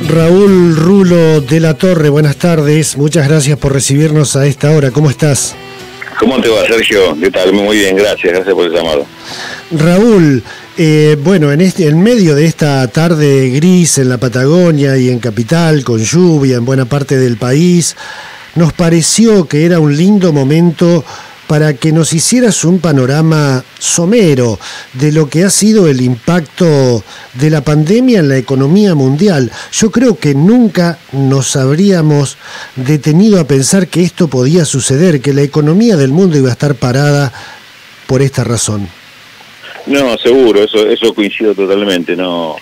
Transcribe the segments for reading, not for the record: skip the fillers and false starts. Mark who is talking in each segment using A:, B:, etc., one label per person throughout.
A: Raúl Rulo de la Torre, buenas tardes, muchas gracias por recibirnos a esta hora, ¿cómo estás?
B: ¿Cómo te va, Sergio? ¿Qué tal? Muy bien, gracias por el llamado.
A: Raúl, bueno, en medio de esta tarde gris en la Patagonia y en Capital, con lluvia en buena parte del país, nos pareció que era un lindo momento para que nos hicieras un panorama somero de lo que ha sido el impacto de la pandemia en la economía mundial. Yo creo que nunca nos habríamos detenido a pensar que esto podía suceder, que la economía del mundo iba a estar parada por esta razón.
B: No, seguro, eso coincido totalmente. No,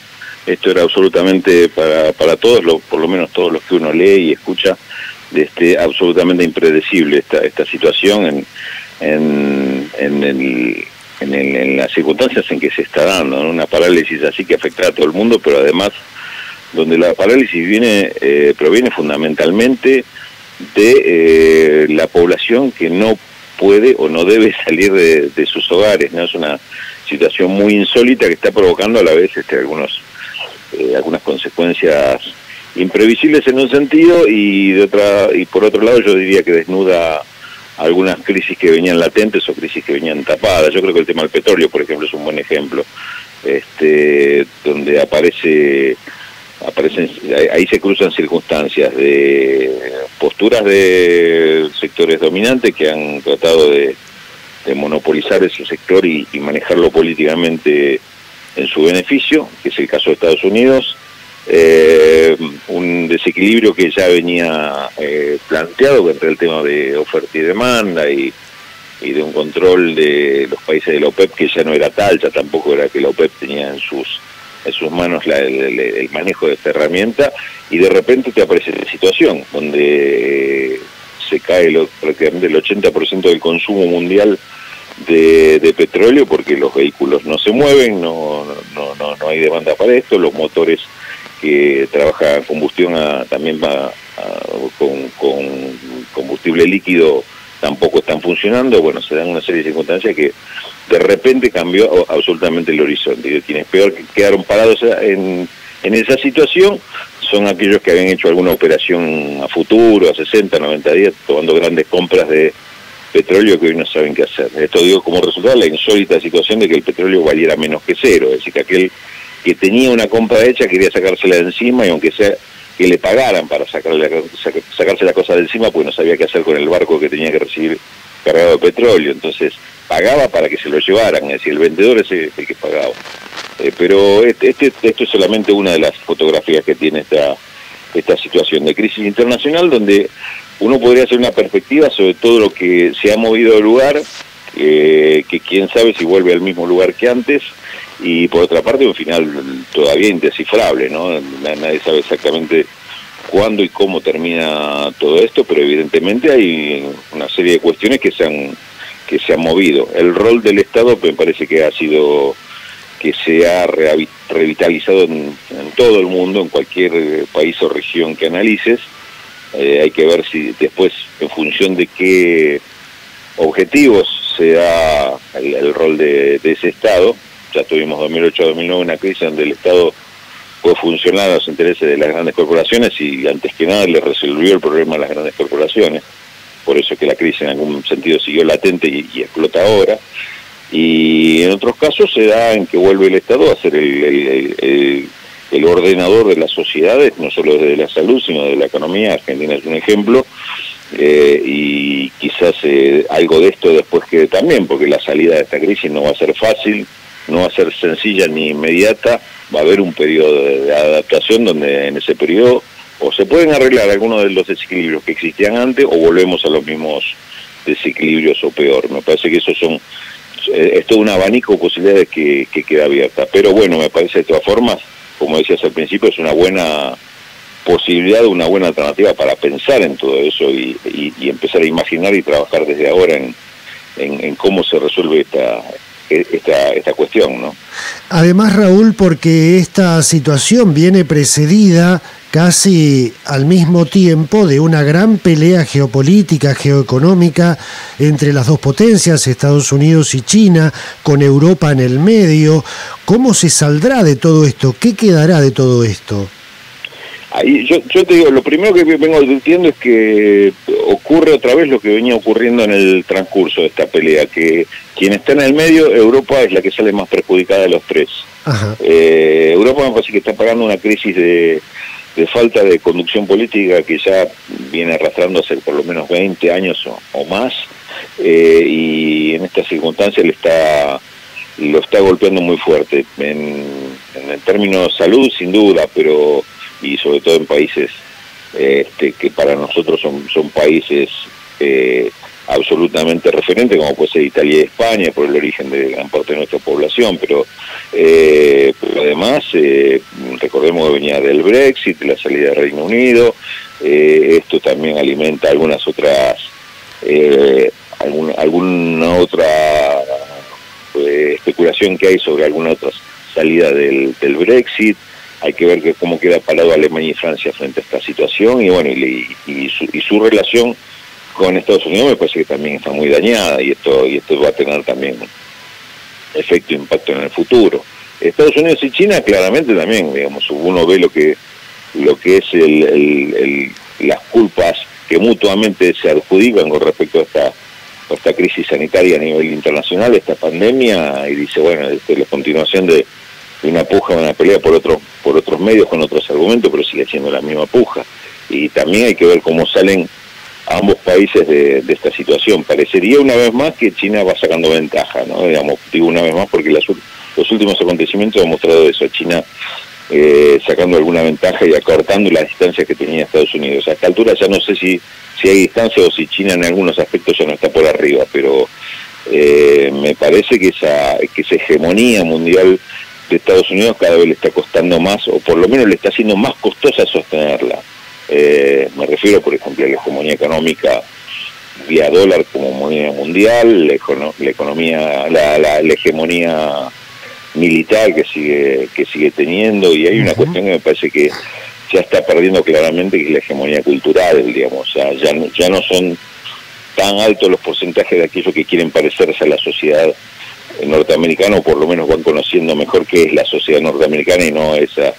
B: esto era absolutamente para todos, por lo menos todos los que uno lee y escucha, absolutamente impredecible esta situación en las circunstancias en que se está dando, ¿no? Una parálisis así que afecta a todo el mundo, pero además donde la parálisis proviene fundamentalmente de la población que no puede o no debe salir de sus hogares, ¿no? Es una situación muy insólita que está provocando a la vez algunas consecuencias imprevisibles en un sentido y por otro lado yo diría que desnuda algunas crisis que venían latentes o crisis que venían tapadas. Yo creo que el tema del petróleo, por ejemplo, es un buen ejemplo, donde aparecen ahí se cruzan circunstancias de posturas de sectores dominantes que han tratado de monopolizar ese sector y manejarlo políticamente en su beneficio, que es el caso de Estados Unidos. Un desequilibrio que ya venía planteado entre el tema de oferta y demanda y de un control de los países de la OPEP que ya no era tal, ya tampoco era que la OPEP tenía en sus manos el manejo de esta herramienta, y de repente te aparece esta situación donde se cae prácticamente el 80% del consumo mundial de petróleo porque los vehículos no se mueven, no hay demanda para esto, los motores que trabaja combustión también con combustible líquido tampoco están funcionando. Bueno, se dan una serie de circunstancias que de repente cambió absolutamente el horizonte, y quienes peor quedaron parados en esa situación son aquellos que habían hecho alguna operación a futuro, a 60, 90 días, tomando grandes compras de petróleo que hoy no saben qué hacer. Esto digo como resultado de la insólita situación de que el petróleo valiera menos que cero, es decir, que aquel que tenía una compra hecha quería sacársela de encima, y aunque sea que le pagaran para sacarse la cosa de encima, pues no sabía qué hacer con el barco que tenía que recibir cargado de petróleo, entonces pagaba para que se lo llevaran, es decir, el vendedor es el que pagaba. Pero esto es solamente una de las fotografías que tiene esta situación de crisis internacional, donde uno podría hacer una perspectiva sobre todo lo que se ha movido del lugar, que quién sabe si vuelve al mismo lugar que antes, y por otra parte un final todavía indescifrable, ¿no? Nadie sabe exactamente cuándo y cómo termina todo esto, pero evidentemente hay una serie de cuestiones que se han movido. El rol del Estado me parece que se ha revitalizado en todo el mundo, en cualquier país o región que analices. Hay que ver si después, en función de qué objetivos se da el rol de ese Estado. Ya tuvimos 2008-2009 una crisis donde el Estado puede funcionar a los intereses de las grandes corporaciones y antes que nada le resolvió el problema a las grandes corporaciones. Por eso que la crisis en algún sentido siguió latente y explota ahora. Y en otros casos se da en que vuelve el Estado a ser el ordenador de las sociedades, no solo de la salud, sino de la economía. Argentina es un ejemplo, y quizás algo de esto después quede también, porque la salida de esta crisis no va a ser fácil, no va a ser sencilla ni inmediata, va a haber un periodo de adaptación donde en ese periodo o se pueden arreglar algunos de los desequilibrios que existían antes o volvemos a los mismos desequilibrios o peor. Me parece que esos es todo un abanico de posibilidades que queda abierta, pero bueno, me parece de todas formas, como decías al principio, es una buena posibilidad, una buena alternativa para pensar en todo eso y empezar a imaginar y trabajar desde ahora en cómo se resuelve esta cuestión, ¿no?
A: Además, Raúl, porque esta situación viene precedida casi al mismo tiempo de una gran pelea geopolítica, geoeconómica entre las dos potencias, Estados Unidos y China, con Europa en el medio. ¿Cómo se saldrá de todo esto? ¿Qué quedará de todo esto?
B: Ahí yo te digo, lo primero que vengo advirtiendo es que ocurre otra vez lo que venía ocurriendo en el transcurso de esta pelea, que quien está en el medio, Europa, es la que sale más perjudicada de los tres. Europa me parece que está pagando una crisis de falta de conducción política que ya viene arrastrando hace por lo menos 20 años o más, y en estas circunstancias lo está golpeando muy fuerte. En términos de salud, sin duda, pero y sobre todo en países que para nosotros son países absolutamente referentes, como puede ser Italia y España, por el origen de gran parte de nuestra población, pero además recordemos que venía del Brexit, de la salida del Reino Unido. Esto también alimenta algunas otras alguna otra especulación que hay sobre alguna otra salida del Brexit. Hay que ver cómo queda parado Alemania y Francia frente a esta situación, y bueno, y su relación con Estados Unidos me parece que también está muy dañada, y esto va a tener también efecto, impacto en el futuro. Estados Unidos y China claramente también, digamos, uno ve lo que es las culpas que mutuamente se adjudican con respecto a esta crisis sanitaria a nivel internacional, esta pandemia, y dice, bueno, esto es la continuación de una puja, una pelea por otros medios, con otros argumentos, pero sigue siendo la misma puja. Y también hay que ver cómo salen ambos países de esta situación. Parecería una vez más que China va sacando ventaja, ¿no? Digamos, digo una vez más porque los últimos acontecimientos han mostrado eso, China sacando alguna ventaja y acortando las distancias que tenía Estados Unidos. A esta altura ya no sé si hay distancia o si China en algunos aspectos ya no está por arriba, pero me parece que esa hegemonía mundial de Estados Unidos cada vez le está costando más, o por lo menos le está haciendo más costosa sostenerla. Me refiero, por ejemplo, a la hegemonía económica vía dólar como moneda mundial, la hegemonía militar que sigue teniendo, y hay una cuestión que me parece que ya está perdiendo claramente, que es la hegemonía cultural, digamos. O sea, ya no son tan altos los porcentajes de aquellos que quieren parecerse a la sociedad norteamericana, o por lo menos van conociendo mejor qué es la sociedad norteamericana y no esa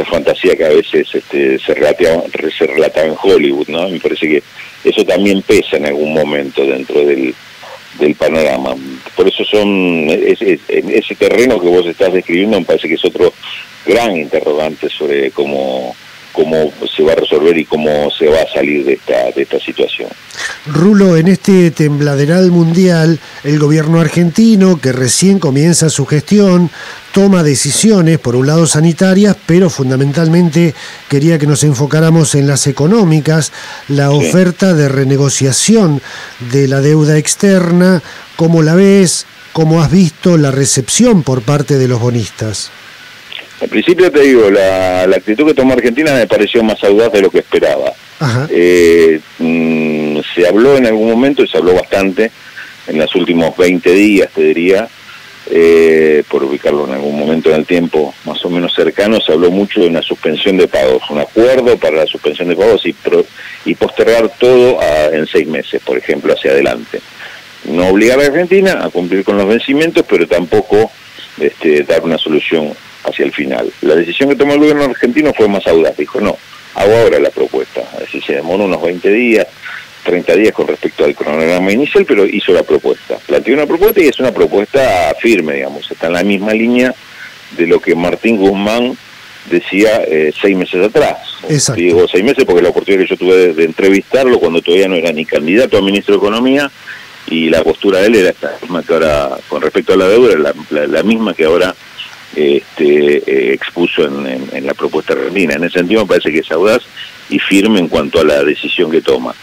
B: fantasía que a veces se relataba en Hollywood, ¿no? Me parece que eso también pesa en algún momento dentro del panorama. Por eso ese terreno que vos estás describiendo me parece que es otro gran interrogante sobre cómo se va a resolver y cómo se va a salir de esta situación.
A: Rulo, en este tembladeral mundial, el gobierno argentino, que recién comienza su gestión, toma decisiones, por un lado sanitarias, pero fundamentalmente quería que nos enfocáramos en las económicas, la oferta de renegociación de la deuda externa. ¿Cómo la ves? ¿Cómo has visto la recepción por parte de los bonistas?
B: Al principio te digo, la actitud que tomó Argentina me pareció más audaz de lo que esperaba. Se habló en algún momento, y se habló bastante, en los últimos 20 días, te diría, por ubicarlo en algún momento en el tiempo más o menos cercano, se habló mucho de una suspensión de pagos, un acuerdo para la suspensión de pagos y postergar todo en 6 meses, por ejemplo, hacia adelante. No obligar a Argentina a cumplir con los vencimientos, pero tampoco dar una solución hacia el final. La decisión que tomó el gobierno argentino fue más audaz, dijo, no, hago ahora la propuesta. Es decir, se demoró unos 20 días, 30 días con respecto al cronograma inicial, pero hizo la propuesta. Planteó una propuesta y es una propuesta firme, digamos, está en la misma línea de lo que Martín Guzmán decía 6 meses atrás.
A: Exacto.
B: Digo 6 meses porque la oportunidad que yo tuve de entrevistarlo cuando todavía no era ni candidato a ministro de Economía, y la postura de él era esta misma que ahora, con respecto a la deuda, la misma que ahora expuso en la propuesta argentina. En ese sentido me parece que es audaz y firme en cuanto a la decisión que toma.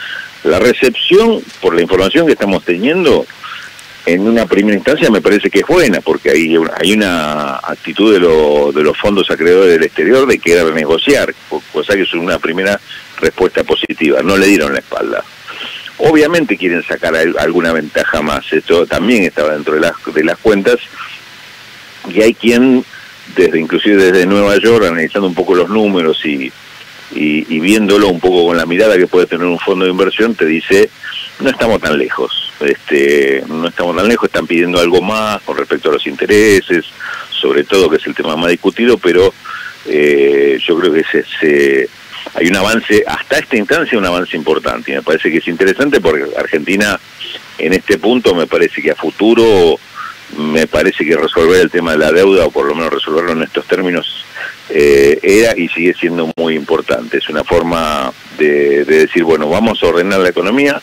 B: La recepción, por la información que estamos teniendo, en una primera instancia me parece que es buena, porque hay una actitud de los fondos acreedores del exterior de querer negociar, cosa que es una primera respuesta positiva. No le dieron la espalda. Obviamente quieren sacar alguna ventaja más, esto también estaba dentro de las cuentas, y hay quien, inclusive desde Nueva York, analizando un poco los números y viéndolo un poco con la mirada que puede tener un fondo de inversión, te dice, no estamos tan lejos, están pidiendo algo más con respecto a los intereses, sobre todo, que es el tema más discutido, pero yo creo que hay un avance, hasta esta instancia un avance importante, y me parece que es interesante porque Argentina en este punto me parece que a futuro, me parece que resolver el tema de la deuda, o por lo menos resolverlo en estos términos, era y sigue siendo muy importante. Es una forma de decir, bueno, vamos a ordenar la economía,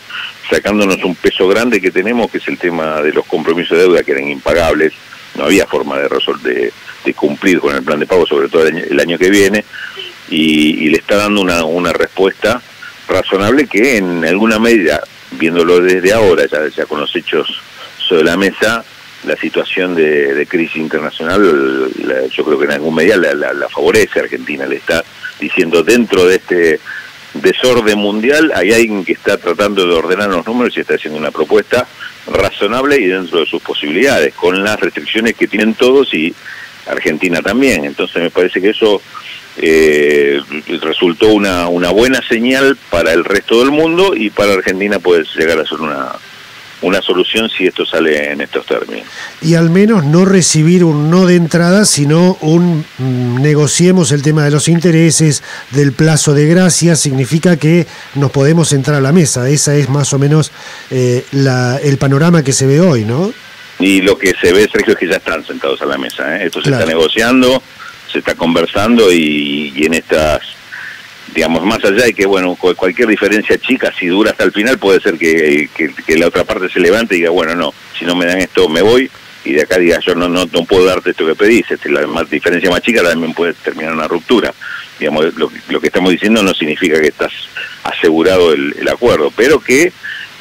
B: sacándonos un peso grande que tenemos, que es el tema de los compromisos de deuda que eran impagables. No había forma de cumplir con el plan de pago, sobre todo el año que viene, y le está dando una respuesta razonable que en alguna medida, viéndolo desde ahora, ya con los hechos sobre la mesa, la situación de crisis internacional, yo creo que en algún medida la favorece a Argentina. Le está diciendo, dentro de este desorden mundial hay alguien que está tratando de ordenar los números y está haciendo una propuesta razonable y dentro de sus posibilidades, con las restricciones que tienen todos y Argentina también. Entonces me parece que eso resultó una buena señal para el resto del mundo, y para Argentina puede llegar a ser una solución si esto sale en estos términos.
A: Y al menos no recibir un no de entrada, sino negociemos el tema de los intereses, del plazo de gracia, significa que nos podemos entrar a la mesa. Esa es más o menos el panorama que se ve hoy, ¿no? Y
B: lo que se ve, Sergio, es que ya están sentados a la mesa, ¿eh? Esto se está negociando, se está conversando, y en estas, digamos, más allá de que, bueno, cualquier diferencia chica, si dura hasta el final, puede ser que la otra parte se levante y diga, bueno, no, si no me dan esto, me voy, y de acá diga, yo no puedo darte esto que pedís. La diferencia más chica también puede terminar una ruptura. Digamos, lo que estamos diciendo no significa que estás asegurado el acuerdo, pero que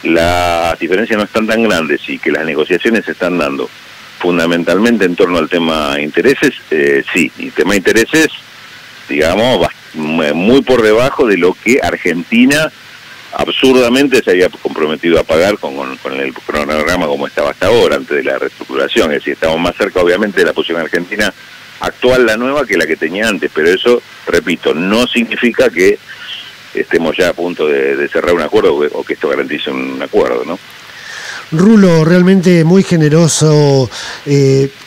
B: las diferencias no están tan grandes y que las negociaciones se están dando fundamentalmente en torno al tema intereses. Sí, y tema intereses, digamos, muy por debajo de lo que Argentina absurdamente se había comprometido a pagar con el cronograma como estaba hasta ahora, antes de la reestructuración. Es decir, estamos más cerca obviamente de la posición argentina actual, la nueva, que la que tenía antes, pero eso, repito, no significa que estemos ya a punto de cerrar un acuerdo o que esto garantice un acuerdo, ¿no?
A: Rulo, realmente muy generoso,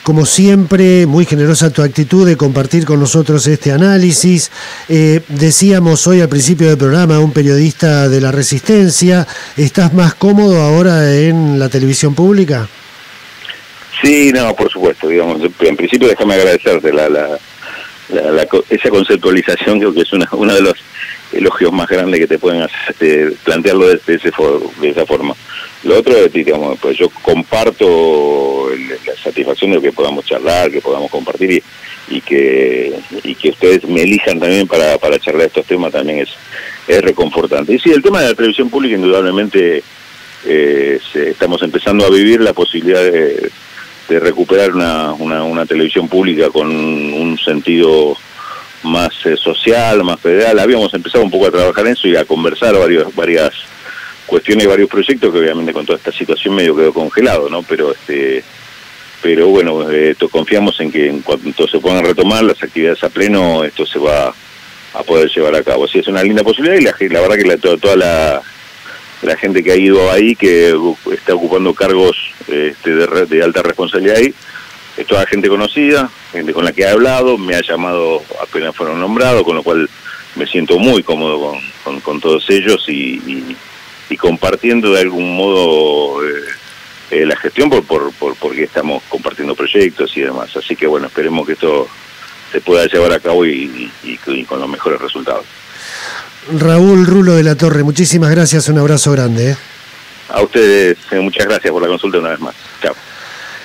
A: como siempre, muy generosa tu actitud de compartir con nosotros este análisis. Decíamos hoy al principio del programa, un periodista de la Resistencia, ¿estás más cómodo ahora en la televisión pública?
B: Sí, no, por supuesto, digamos, en principio déjame agradecerte esa conceptualización. Creo que es uno de los elogios más grandes que te pueden hacer, plantearlo de esa forma. Lo otro es, digamos, pues yo comparto la satisfacción de que podamos charlar, que podamos compartir, y que ustedes me elijan también para charlar estos temas, también es reconfortante. Y sí, el tema de la televisión pública, indudablemente estamos empezando a vivir la posibilidad de recuperar una televisión pública con un sentido más social, más federal. Habíamos empezado un poco a trabajar en eso y a conversar varias cuestiones y varios proyectos que obviamente con toda esta situación medio quedó congelado, ¿no? Pero bueno, confiamos en que en cuanto se puedan retomar las actividades a pleno, esto se va a poder llevar a cabo. Así es una linda posibilidad, y la verdad que toda la gente que ha ido ahí, que está ocupando cargos de alta responsabilidad ahí, es toda gente conocida, gente con la que he hablado, me ha llamado apenas fueron nombrados, con lo cual me siento muy cómodo con todos ellos y compartiendo de algún modo la gestión porque estamos compartiendo proyectos y demás. Así que bueno, esperemos que esto se pueda llevar a cabo y con los mejores resultados.
A: Raúl Rulo de la Torre, muchísimas gracias, un abrazo grande.
B: A ustedes, muchas gracias por la consulta una vez más. Chao.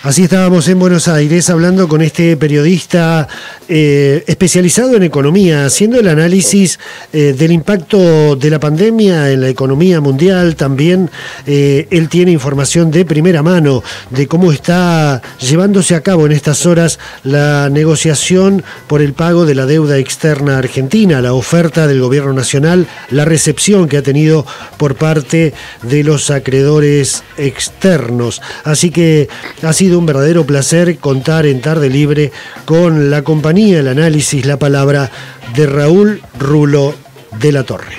A: Así estábamos en Buenos Aires hablando con este periodista especializado en economía, haciendo el análisis del impacto de la pandemia en la economía mundial. También él tiene información de primera mano de cómo está llevándose a cabo en estas horas la negociación por el pago de la deuda externa argentina, la oferta del gobierno nacional, la recepción que ha tenido por parte de los acreedores externos. Así que ha sido un verdadero placer contar en Tarde Libre con la compañía, el análisis, la palabra de Raúl Rulo de la Torre.